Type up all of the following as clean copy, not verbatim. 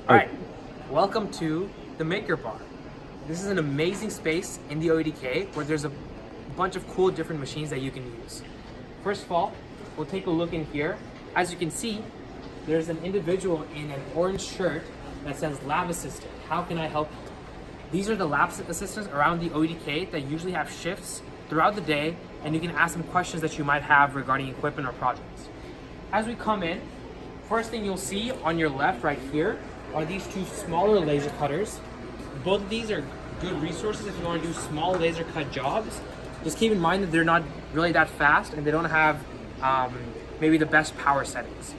All right, welcome to the Maker Bar. This is an amazing space in the OEDK where there's a bunch of cool different machines that you can use. First of all, we'll take a look in here. As you can see, there's an individual in an orange shirt that says Lab Assistant. How can I help you? These are the lab assistants around the OEDK that usually have shifts throughout the day, and you can ask them questions that you might have regarding equipment or projects. As we come in, first thing you'll see on your left right here are these two smaller laser cutters. Both of these are good resources if you want to do small laser cut jobs. Just keep in mind that they're not really that fast and they don't have maybe the best power settings.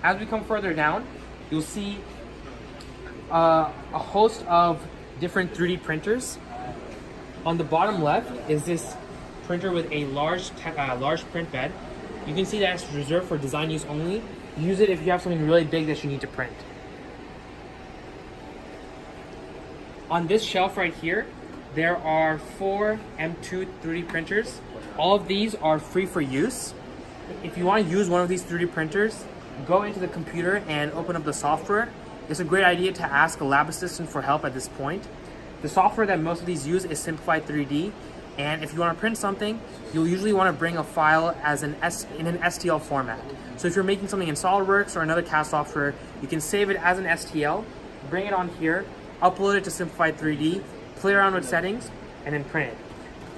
As we come further down, you'll see a host of different 3D printers. On the bottom left is this printer with a large print bed. You can see that it's reserved for design use only. Use it if you have something really big that you need to print. On this shelf right here, there are 4 M2 3D printers. All of these are free for use. If you want to use one of these 3D printers, go into the computer and open up the software. It's a great idea to ask a lab assistant for help at this point. The software that most of these use is Simplified 3D, and if you want to print something, you'll usually want to bring a file as in an STL format. So if you're making something in SolidWorks or another CAD software, you can save it as an STL, bring it on here, upload it to Simplified 3D, play around with settings, and then print it.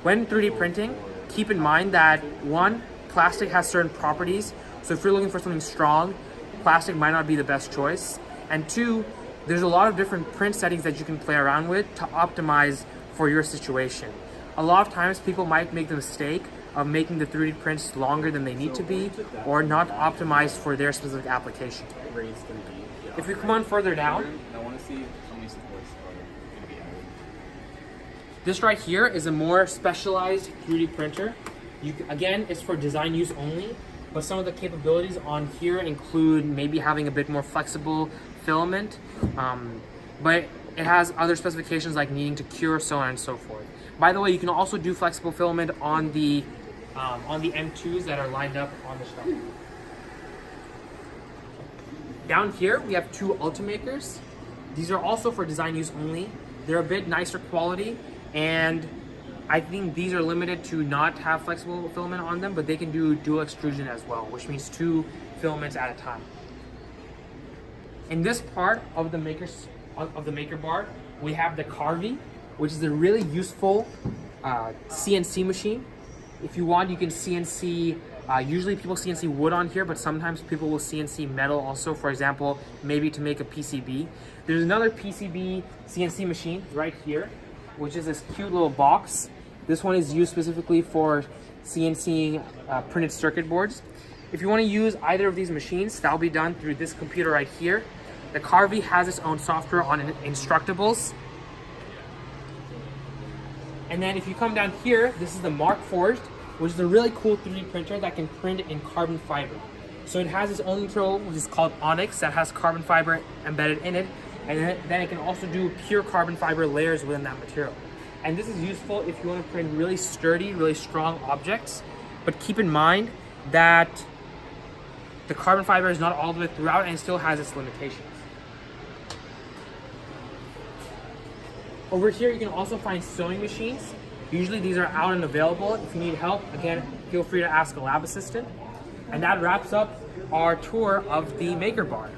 When 3D printing, keep in mind that 1, plastic has certain properties, so if you're looking for something strong, plastic might not be the best choice. And 2, there's a lot of different print settings that you can play around with to optimize for your situation. A lot of times people might make the mistake of making the 3D prints longer than they need to be or not optimized for their specific application. If we come on further down, this right here is a more specialized 3D printer. Again, it's for design use only, but some of the capabilities on here include maybe having a bit more flexible filament, but it has other specifications like needing to cure, so on and so forth. By the way, you can also do flexible filament on the M2s that are lined up on the shelf. Down here, we have 2 Ultimakers. These are also for design use only. They're a bit nicer quality, and I think these are limited to not have flexible filament on them, but they can do dual extrusion as well, which means 2 filaments at a time. In this part of the Maker Bar, we have the Carvey, which is a really useful CNC machine. If you want, you can CNC, usually people CNC wood on here, but sometimes people will CNC metal also, for example, maybe to make a PCB. There's another PCB CNC machine right here, which is this cute little box. This one is used specifically for CNCing printed circuit boards. If you want to use either of these machines, that'll be done through this computer right here. The Carvey has its own software on Instructables. And then if you come down here, this is the Mark Forged, which is a really cool 3D printer that can print in carbon fiber. So it has its own material, which is called Onyx, that has carbon fiber embedded in it. And then it can also do pure carbon fiber layers within that material. And this is useful if you want to print really sturdy, really strong objects. But keep in mind that the carbon fiber is not all the way throughout and still has its limitations. Over here, you can also find sewing machines. Usually these are out and available. If you need help, again, feel free to ask a lab assistant. And that wraps up our tour of the Maker Bar.